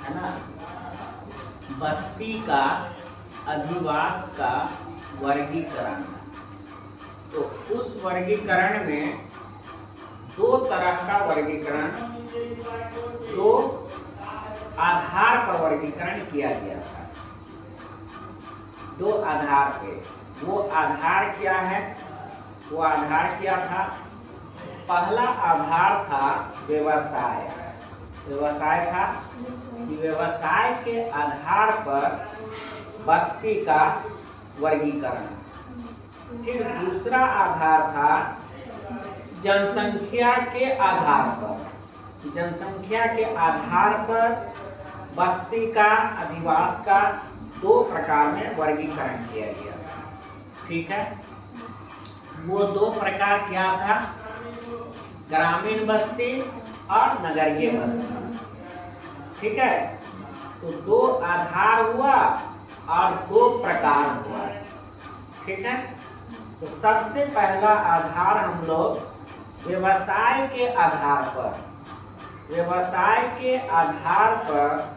है ना, बस्ती का अधिवास का वर्गीकरण। तो उस वर्गीकरण में दो तरह का वर्गीकरण, दो आधार पर वर्गीकरण किया गया था। दो आधार पे, वो आधार क्या है? वो आधार क्या था? पहला आधार था व्यवसाय। व्यवसाय था कि व्यवसाय के आधार पर बस्ती का वर्गीकरण। फिर दूसरा आधार था जनसंख्या के आधार पर। जनसंख्या के आधार पर बस्ती का, अधिवास का दो प्रकार में वर्गीकरण किया गया। ठीक है, वो दो प्रकार क्या था? ग्रामीण बस्ती और नगरीय बस्ती। ठीक है, तो दो आधार हुआ और दो प्रकार हुआ। ठीक है, तो सबसे पहला आधार हम लोग व्यवसाय के आधार पर, व्यवसाय के आधार पर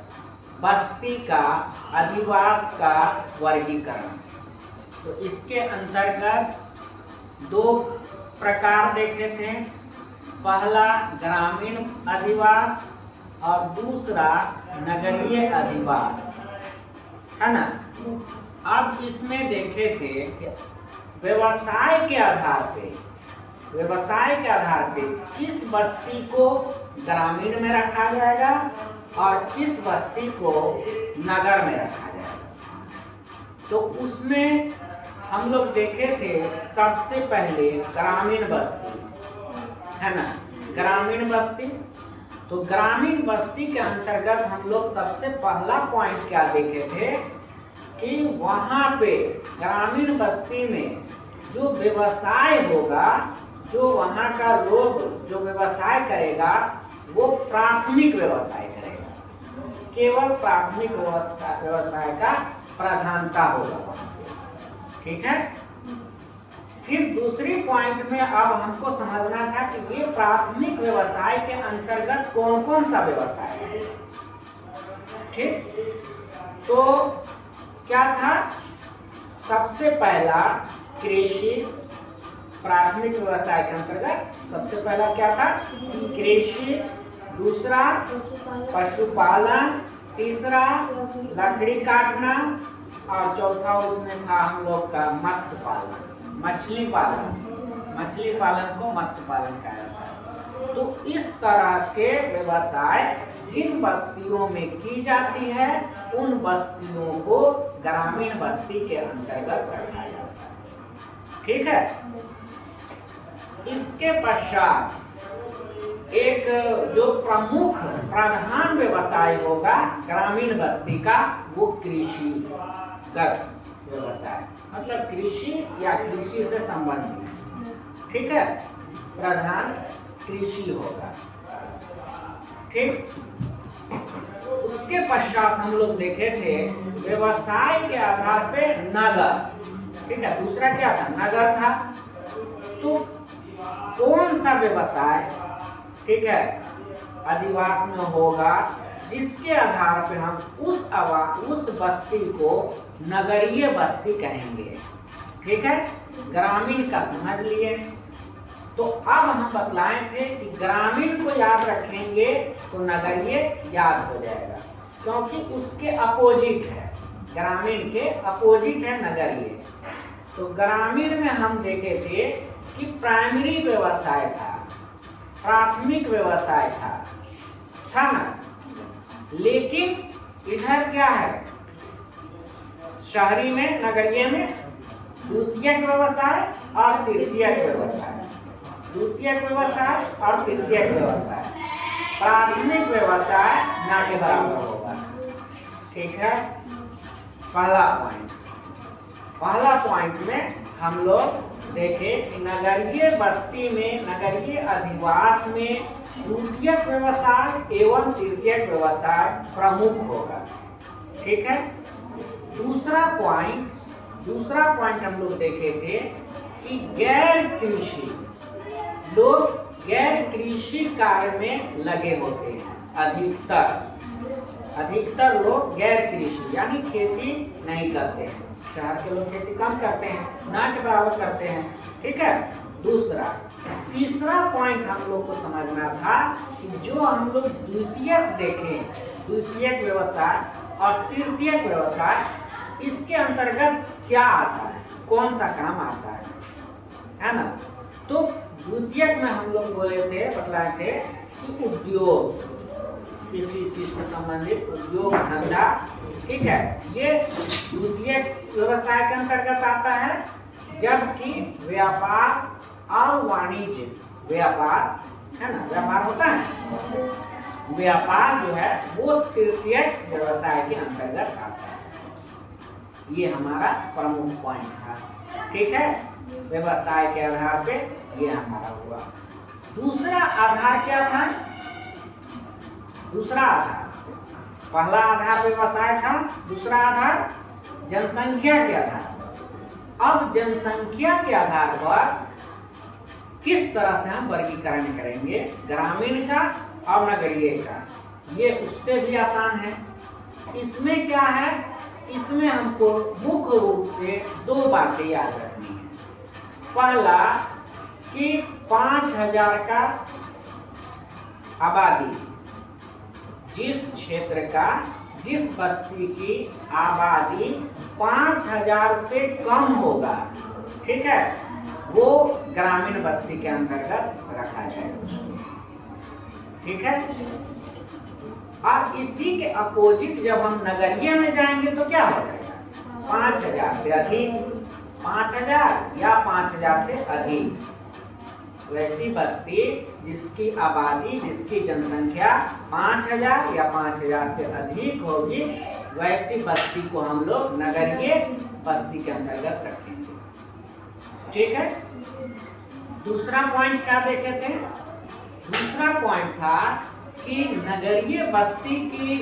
बस्ती का, अधिवास का वर्गीकरण। तो इसके अंतर्गत दो प्रकार देखे थे। पहला ग्रामीण अधिवास और दूसरा नगरीय अधिवास, है ना। अब इसमें देखे थे कि व्यवसाय के आधार पे, व्यवसाय के आधार पे किस बस्ती को ग्रामीण में रखा जाएगा और किस बस्ती को नगर में रखा जाएगा। तो उसमें हम लोग देखे थे सबसे पहले ग्रामीण बस्ती, है ना, ग्रामीण बस्ती। तो ग्रामीण बस्ती के अंतर्गत हम लोग सबसे पहला पॉइंट क्या देखे थे कि वहाँ पे ग्रामीण बस्ती में जो व्यवसाय होगा, जो वहाँ का लोग जो व्यवसाय करेगा वो प्राथमिक व्यवसाय करेगा, केवल प्राथमिक व्यवसाय का प्रधानता होगा वहाँ पे। ठीक है, फिर दूसरी पॉइंट में अब हमको समझना था कि ये प्राथमिक व्यवसाय के अंतर्गत कौन कौन सा व्यवसाय है। ठीक, तो क्या था? सबसे पहला कृषि, प्राथमिक व्यवसाय के अंतर्गत सबसे पहला क्या था? कृषि। दूसरा पशुपालन, तीसरा लकड़ी काटना और चौथा उसमें था हम लोग का मत्स्य पालन, मछली पालन। मछली पालन को मत्स्य पालन कहा जाता है। तो इस तरह के व्यवसाय जिन बस्तियों में की जाती है उन बस्तियों को ग्रामीण बस्ती के अंतर्गत रखा जाता है। ठीक है, इसके पश्चात एक जो प्रमुख प्रधान व्यवसाय होगा ग्रामीण बस्ती का, वो कृषिगत व्यवसाय, मतलब कृषि या कृषि से संबंधित। ठीक है, प्रधान कृषि होगा। ठीक, उसके पश्चात हम लोग देखे थे व्यवसाय के आधार पे नगर। ठीक है, दूसरा क्या था? नगर था। तो कौन सा व्यवसाय, ठीक है, अधिवास में होगा जिसके आधार पे हम उस बस्ती को नगरीय बस्ती कहेंगे। ठीक है, ग्रामीण का समझ लिए। तो अब हम बतलाए थे कि ग्रामीण को याद रखेंगे तो नगरीय याद हो जाएगा, क्योंकि उसके अपोजिट है, ग्रामीण के अपोजिट है नगरीय। तो ग्रामीण में हम देखे थे कि प्राइमरी व्यवसाय था, प्राथमिक व्यवसाय था ना। लेकिन इधर क्या है? शहरी में, नगरीय में द्वितीयक व्यवसाय और तृतीयक व्यवसाय, द्वितीयक व्यवसाय और तृतीयक व्यवसाय। प्राथमिक व्यवसाय ना के बराबर होगा। ठीक है, पहला पॉइंट में हम लोग देखे कि नगरीय बस्ती में, नगरीय अधिवास में द्वितीयक व्यवसाय एवं तृतीयक व्यवसाय प्रमुख होगा। ठीक है, दूसरा पॉइंट हम लोग देखे थे कि गैर कृषि लोग गैर कृषि कार्य में लगे होते हैं अधिकतर लोग गैर कृषि यानी खेती नहीं करते हैं। शहर के लोग खेती कम करते हैं, ना के बराबर करते हैं। ठीक है। तीसरा पॉइंट हम लोग को समझना था कि जो हम लोग द्वितीयक देखें, द्वितीयक व्यवसाय और तृतीयक व्यवसाय, इसके अंतर्गत क्या आता है, कौन सा काम आता है ना। तो द्वितीयक में हम लोग बतलाए थे कि उद्योग, किसी चीज से संबंधित उद्योग धंधा, ठीक है, ये द्वितीयक व्यवसाय के अंतर्गत आता है। जबकि व्यापार और वाणिज्य, व्यापार है ना, व्यापार होता है, व्यापार जो है वो तृतीयक व्यवसाय के अंतर्गत आता है। ये हमारा प्रमुख पॉइंट था। ठीक है। व्यवसाय के आधार पे ये हमारा हुआ। दूसरा आधार क्या था? दूसरा आधार, पहला आधार व्यवसाय था, दूसरा आधार जनसंख्या के आधार। अब जनसंख्या के आधार पर किस तरह से हम वर्गीकरण करेंगे, ग्रामीण का और नगरीय का, ये उससे भी आसान है। इसमें क्या है, इसमें हमको मुख्य रूप से दो बातें याद रखनी है। पहला कि 5000 का आबादी, जिस क्षेत्र का, जिस बस्ती की आबादी 5000 से कम होगा, ठीक है, वो ग्रामीण बस्ती के अंतर्गत रखा जाएगा। ठीक है। और इसी के अपोजिट जब हम नगरीय में जाएंगे तो क्या हो जाएगा, 5000 से अधिक, 5000 या 5000 से अधिक, वैसी बस्ती जिसकी आबादी, जिसकी जनसंख्या 5000 या 5000 से अधिक होगी, वैसी बस्ती को हम लोग नगरीय बस्ती के अंतर्गत रखेंगे। ठीक है। दूसरा पॉइंट क्या देखे थे? दूसरा पॉइंट था कि नगरीय बस्ती की